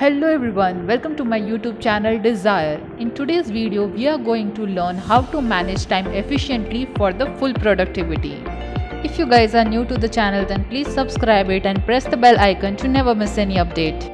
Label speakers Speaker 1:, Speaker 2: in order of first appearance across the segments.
Speaker 1: Hello everyone, welcome to my YouTube channel Desire. In today's video, we are going to learn how to manage time efficiently for the full productivity. If you guys are new to the channel, then please subscribe it and press the bell icon to never miss any update.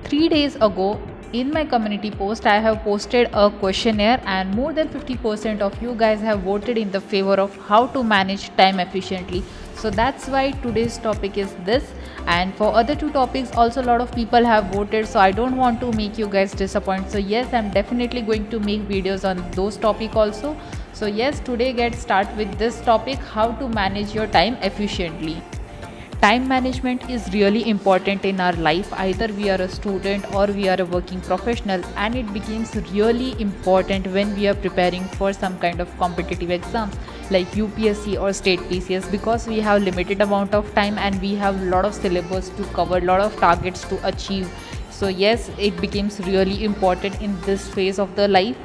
Speaker 1: 3 days ago, in my community post, I have posted a questionnaire and more than 50% of you guys have voted in the favor of how to manage time efficiently. So that's why today's topic is this, and for other two topics also a lot of people have voted, so I don't want to make you guys disappoint. So yes, I'm definitely going to make videos on those topic also. So yes, today get start with this topic, how to manage your time efficiently. Time management is really important in our life, either we are a student or we are a working professional, and it becomes really important when we are preparing for some kind of competitive exams like UPSC or state PCS, because we have limited amount of time and we have a lot of syllabus to cover, lot of targets to achieve. So yes, it becomes really important in this phase of the life.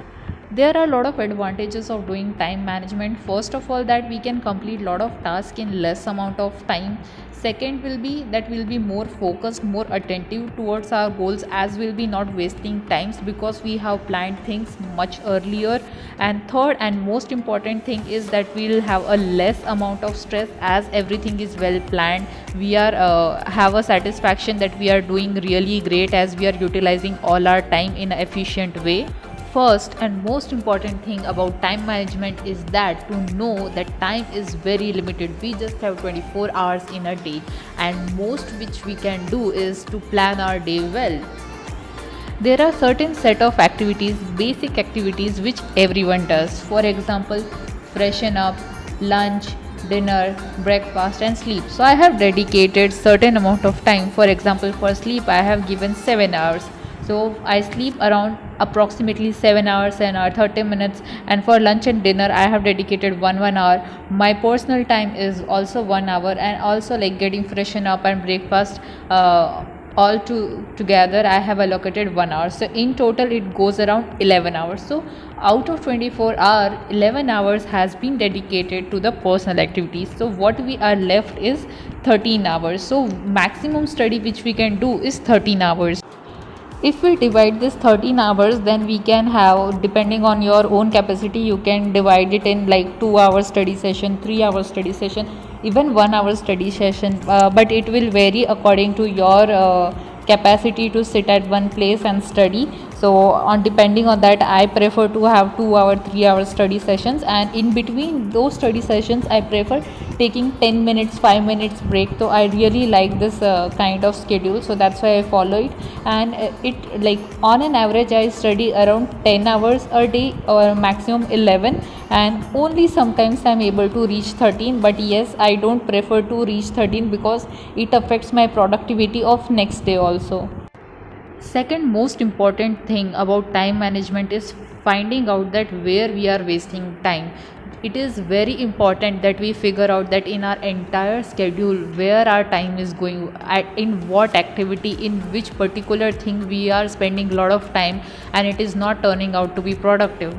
Speaker 1: There are a lot of advantages of doing time management. First of all, that we can complete lot of tasks in less amount of time. Second will be that we'll be more focused, more attentive towards our goals, as we'll be not wasting times because we have planned things much earlier. And third and most important thing is that we'll have a less amount of stress as everything is well planned. We are have a satisfaction that we are doing really great as we are utilizing all our time in an efficient way. First and most important thing about time management is that to know that time is very limited. We just have 24 hours in a day, and most which we can do is to plan our day well. There are certain set of activities, basic activities which everyone does. For example, freshen up, lunch, dinner, breakfast and sleep. So I have dedicated certain amount of time. For example, for sleep I have given 7 hours. So I sleep around approximately 7 hours and 30 minutes, and for lunch and dinner I have dedicated 1 hour. My personal time is also 1 hour, and also like getting freshen up and breakfast, all together I have allocated 1 hour. So in total it goes around 11 hours. So out of 24 hours, 11 hours has been dedicated to the personal activities. So what we are left is 13 hours. So maximum study which we can do is 13 hours. If we divide this 13 hours, then we can have, depending on your own capacity, you can divide it in like 2 hour study session, 3 hour study session, even 1 hour study session, but it will vary according to your capacity to sit at one place and study. So on depending on that, I prefer to have 2 hour 3 hour study sessions, and in between those study sessions I prefer taking 10 minutes 5 minutes break. So I really like this kind of schedule, so that's why I follow it. And it like on an average I study around 10 hours a day or maximum 11, and only sometimes I'm able to reach 13, but yes, I don't prefer to reach 13 because it affects my productivity of next day also. Second most important thing about time management is finding out that where we are wasting time. It is very important that we figure out that in our entire schedule where our time is going, in what activity, in which particular thing we are spending a lot of time and it is not turning out to be productive.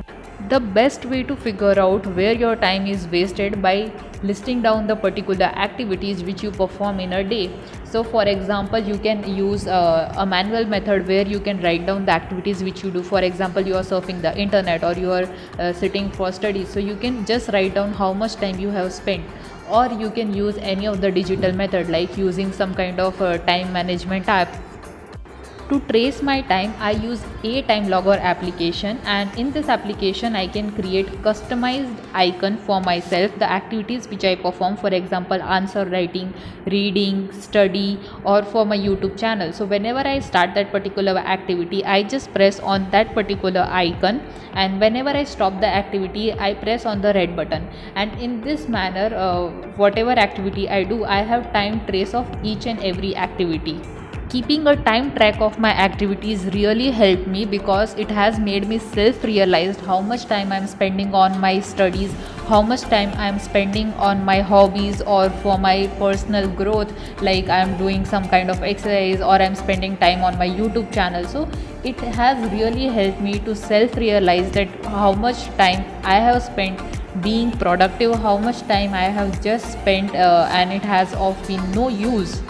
Speaker 1: The best way to figure out where your time is wasted by listing down the particular activities which you perform in a day. So for example, you can use a manual method where you can write down the activities which you do. For example, you are surfing the internet or you are sitting for studies, so you can just write down how much time you have spent. Or you can use any of the digital method like using some kind of time management app. To trace my time, I use a time logger application, and in this application I can create customized icon for myself, the activities which I perform, for example answer writing, reading, study, or for my YouTube channel. So whenever I start that particular activity, I just press on that particular icon, and whenever I stop the activity I press on the red button. And in this manner, whatever activity I do, I have time trace of each and every activity. Keeping a time track of my activities really helped me because it has made me self-realized how much time I'm spending on my studies, how much time I'm spending on my hobbies or for my personal growth, like I'm doing some kind of exercise or I'm spending time on my YouTube channel. So it has really helped me to self-realize that how much time I have spent being productive, how much time I have just spent and it has of been no use.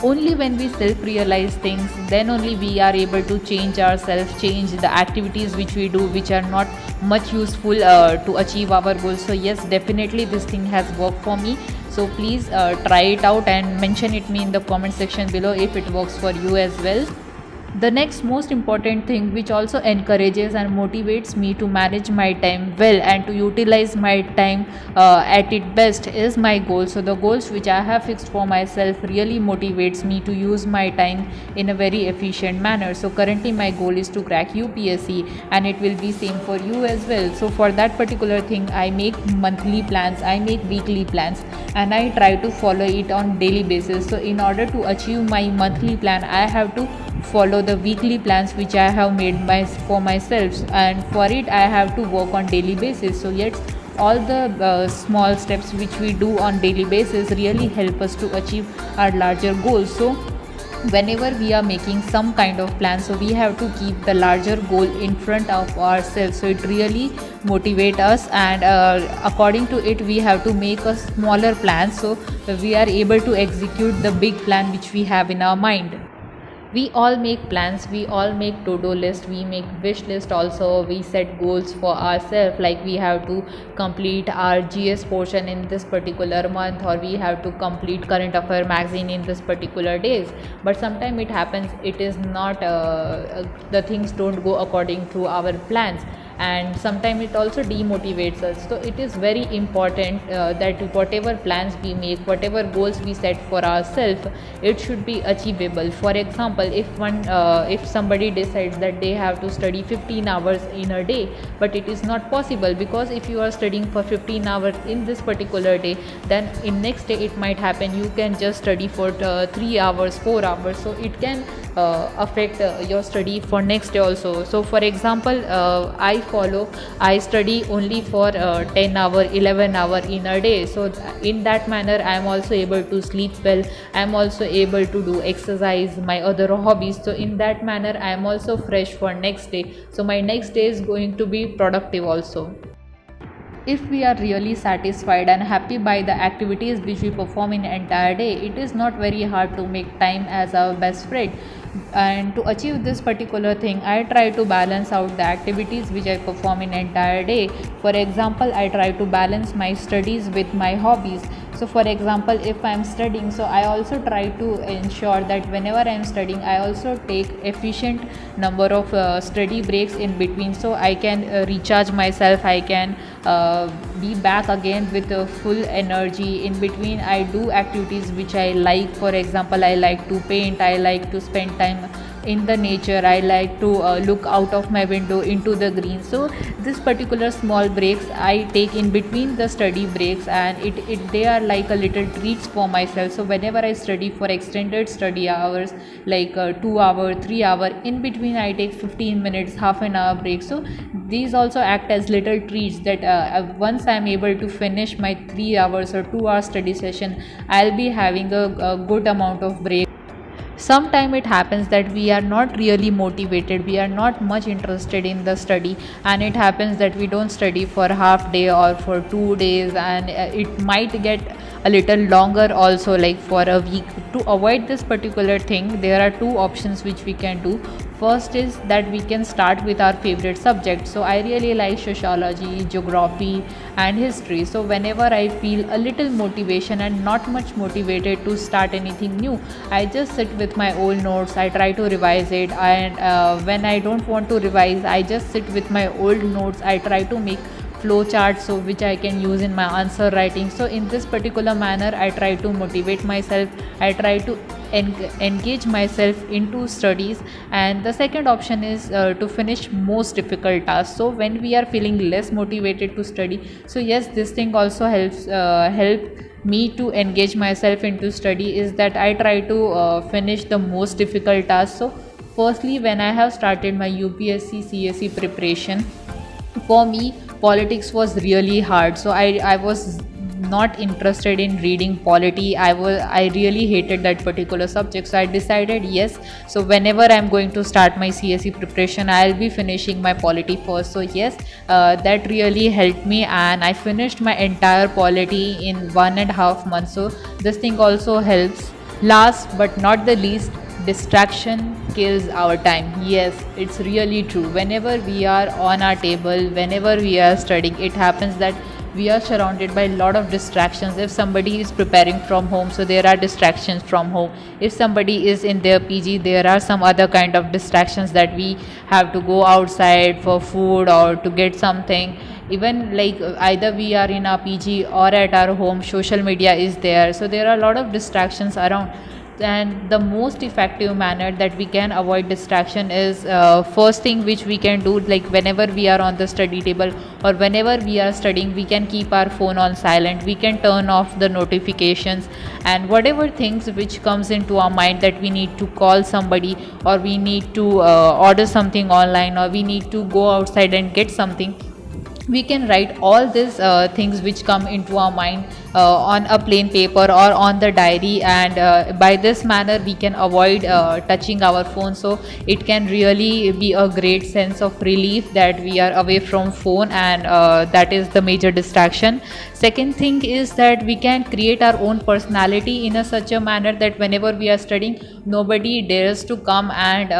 Speaker 1: Only when we self-realize things, then only we are able to change ourselves, change the activities which we do which are not much useful to achieve our goals. So yes, definitely this thing has worked for me. So please try it out and mention it me in the comment section below if it works for you as well. The next most important thing which also encourages and motivates me to manage my time well and to utilize my time at its best is my goals. So the goals which I have fixed for myself really motivates me to use my time in a very efficient manner. So currently my goal is to crack UPSC, and it will be same for you as well. So for that particular thing, I make monthly plans, I make weekly plans, and I try to follow it on daily basis. So in order to achieve my monthly plan, I have to follow the weekly plans which I have made for myself, and for it I have to work on daily basis. So yes, all the small steps which we do on daily basis really help us to achieve our larger goals. So whenever we are making some kind of plan, so we have to keep the larger goal in front of ourselves, so it really motivate us, and according to it we have to make a smaller plan so we are able to execute the big plan which we have in our mind. We all make plans, we all make to-do list, we make wish list also, we set goals for ourselves, like we have to complete our GS portion in this particular month, or we have to complete current affair magazine in this particular days. But sometimes it happens, it is not the things don't go according to our plans, and sometimes it also demotivates us. So it is very important that whatever plans we make, whatever goals we set for ourselves, it should be achievable. For example, if somebody decides that they have to study 15 hours in a day, but it is not possible, because if you are studying for 15 hours in this particular day, then in next day it might happen you can just study for 3 hours, 4 hours, so it can affect your study for next day also. So for example, I study only for 10 hour, 11 hour in a day. So in that manner I am also able to sleep well, I am also able to do exercise, my other hobbies. So in that manner I am also fresh for next day, so my next day is going to be productive also. If we are really satisfied and happy by the activities which we perform in entire day, it is not very hard to make time as our best friend. And to achieve this particular thing, I try to balance out the activities which I perform in entire day. For example, I try to balance my studies with my hobbies. So for example, if I am studying, so I also try to ensure that whenever I am studying, I also take efficient number of study breaks in between, so I can recharge myself, I can be back again with full energy. In between I do activities which I like. For example, I like to paint, I like to spend time in the nature, I like to look out of my window into the green. So this particular small breaks I take in between the study breaks, and they are like a little treats for myself. So whenever I study for extended study hours, like 2 hour, 3 hour, in between I take 15 minutes, half an hour break. So these also act as little treats that once I am able to finish my 3 hours or 2 hour study session, I'll be having a good amount of break. Sometimes it happens that we are not really motivated, we are not much interested in the study, and it happens that we don't study for half day or for 2 days, and it might get a little longer also, like for a week. To avoid this particular thing, there are two options which we can do. First is that we can start with our favorite subject. So I really like sociology, geography and history. So whenever I feel a little motivation and not much motivated to start anything new, I just sit with my old notes, I try to revise it, and when I don't want to revise, I just sit with my old notes, I try to make flow charts, so which I can use in my answer writing. So in this particular manner I try to motivate myself, I try to engage myself into studies. And the second option is to finish most difficult tasks. So when we are feeling less motivated to study, so yes, this thing also help me to engage myself into study, is that I try to finish the most difficult tasks. So firstly, when I have started my UPSC CSE preparation, for me politics was really hard. So I was not interested in reading polity. I really hated that particular subject. So I decided, yes, so whenever I'm going to start my CSE preparation, I'll be finishing my polity first. So yes, that really helped me, and I finished my entire polity in 1.5 months. So this thing also helps. Last but not the least, distraction kills our time. Yes, it's really true. Whenever we are on our table, whenever we are studying, it happens that we are surrounded by a lot of distractions. If somebody is preparing from home, so there are distractions from home. If somebody is in their PG, there are some other kind of distractions that we have to go outside for food or to get something. Even like either we are in our PG or at our home, social media is there, so there are a lot of distractions around. And the most effective manner that we can avoid distraction is, first thing which we can do, like whenever we are on the study table or whenever we are studying, we can keep our phone on silent, we can turn off the notifications, and whatever things which comes into our mind that we need to call somebody, or we need to order something online, or we need to go outside and get something, we can write all these things which come into our mind on a plain paper or on the diary, and by this manner we can avoid touching our phone. So it can really be a great sense of relief that we are away from phone, and that is the major distraction. Second thing is that we can create our own personality in a such a manner that whenever we are studying, nobody dares to come and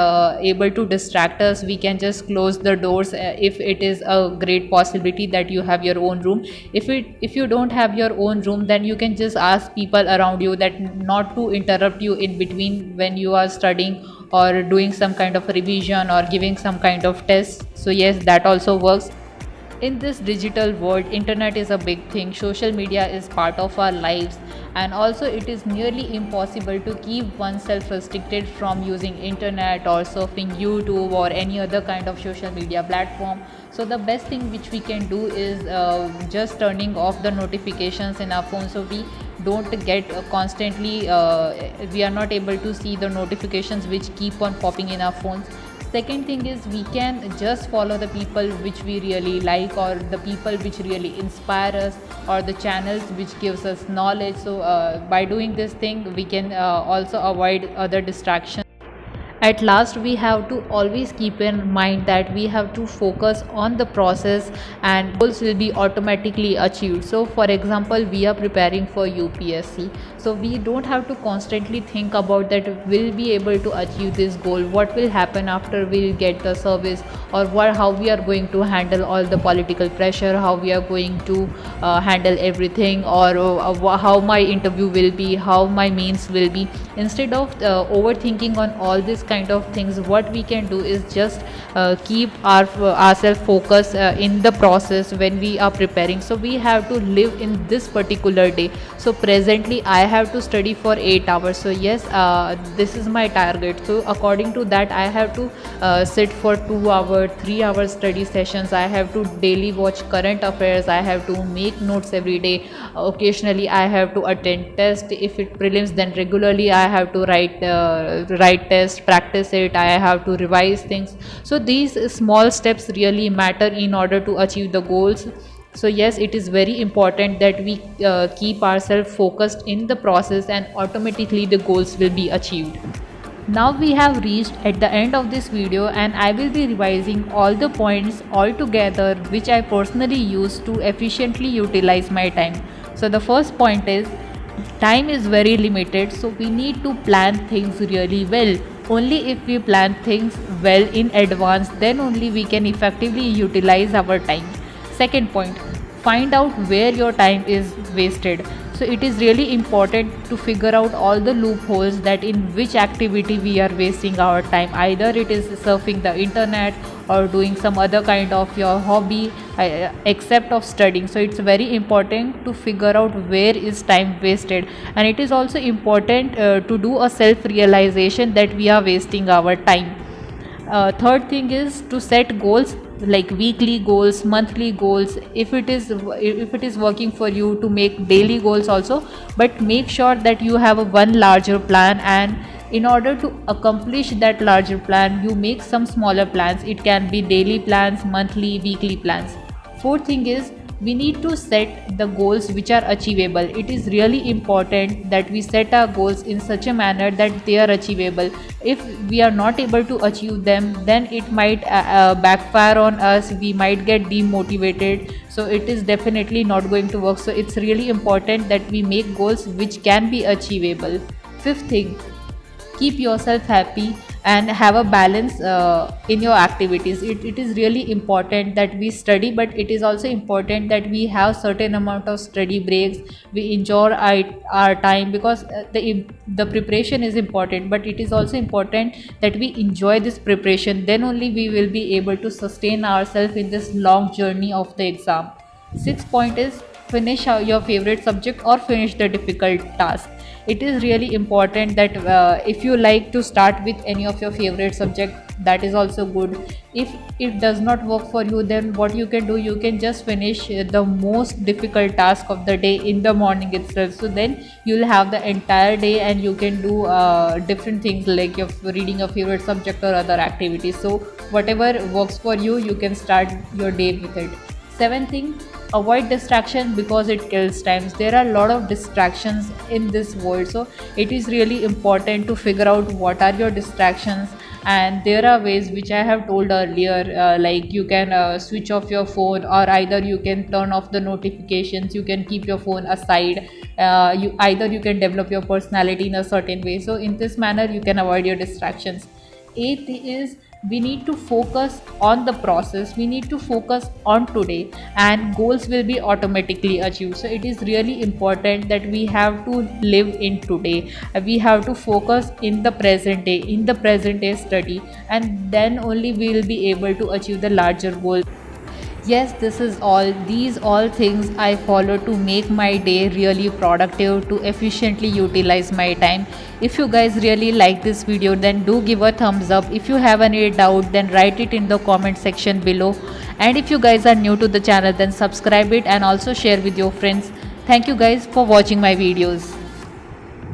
Speaker 1: able to distract us. We can just close the doors if it is a great possibility that you have your own room. If you don't have your own room, then you can just ask people around you that not to interrupt you in between when you are studying or doing some kind of revision or giving some kind of test. So yes, that also works. In this digital world, internet is a big thing, social media is part of our lives, and also it is nearly impossible to keep oneself restricted from using internet or surfing YouTube or any other kind of social media platform. So the best thing which we can do is just turning off the notifications in our phone, so we don't get constantly we are not able to see the notifications which keep on popping in our phones. Second thing is we can just follow the people which we really like, or the people which really inspire us, or the channels which gives us knowledge. So by doing this thing, we can also avoid other distractions. At last, we have to always keep in mind that we have to focus on the process, and goals will be automatically achieved. So for example, we are preparing for UPSC, so we don't have to constantly think about that will be able to achieve this goal, what will happen after we'll get the service, or how we are going to handle all the political pressure, how we are going to handle everything, or how my interview will be, how my means will be. Instead of overthinking on all these kind of things, what we can do is just keep ourselves focused in the process when we are preparing. So we have to live in this particular day. So presently I have to study for 8 hours, so yes, this is my target. So according to that, I have to sit for 2 hours, 3 hours study sessions. I have to daily watch current affairs, I have to make notes every day. Occasionally I have to attend test. If it prelims, then regularly I have to write test, practice it, I have to revise things. So these small steps really matter in order to achieve the goals. So yes, it is very important that we keep ourselves focused in the process, and automatically the goals will be achieved. Now we have reached at the end of this video, and I will be revising all the points all together which I personally use to efficiently utilize my time. So the first point is, time is very limited, so we need to plan things really well. Only if we plan things well in advance, then only we can effectively utilize our time. Second point, find out where your time is wasted. So it is really important to figure out all the loopholes that in which activity we are wasting our time. Either it is surfing the internet or doing some other kind of your hobby except of studying. So it's very important to figure out where is time wasted, and it is also important to do a self realization that we are wasting our time. Third thing is to set goals, like weekly goals, monthly goals. If it is working for you, to make daily goals also, but make sure that you have a one larger plan, and in order to accomplish that larger plan, you make some smaller plans. It can be daily plans, monthly, weekly plans. Fourth thing is, we need to set the goals which are achievable. It is really important that we set our goals in such a manner that they are achievable. If we are not able to achieve them, then it might backfire on us, we might get demotivated. So it is definitely not going to work. So it's really important that we make goals which can be achievable. Fifth thing, keep yourself happy and have a balance in your activities. It is really important that we study, but it is also important that we have certain amount of study breaks. We enjoy our time, because the preparation is important, but it is also important that we enjoy this preparation. Then only we will be able to sustain ourselves in this long journey of the exam. Sixth point is finish your favorite subject or finish the difficult task. It is really important that if you like to start with any of your favorite subject, that is also good. If it does not work for you, then what you can do, you can just finish the most difficult task of the day in the morning itself. So then you'll have the entire day and you can do different things, like you're reading a favorite subject or other activities. So whatever works for you, you can start your day with it. Seventh thing, avoid distraction because it kills times. There are a lot of distractions in this world, so it is really important to figure out what are your distractions. And there are ways which I have told earlier, like you can switch off your phone, or either you can turn off the notifications, you can keep your phone aside. You can develop your personality in a certain way. So in this manner you can avoid your distractions. Eighth is, we need to focus on the process, we need to focus on today, and goals will be automatically achieved. So it is really important that we have to live in today. We have to focus in the present day, in the present day study, and then only we will be able to achieve the larger goal. Yes, this is all. These all things I follow to make my day really productive, to efficiently utilize my time. If you guys really like this video, then do give a thumbs up. If you have any doubt, then write it in the comment section below. And if you guys are new to the channel, then subscribe it and also share with your friends. Thank you guys for watching my videos.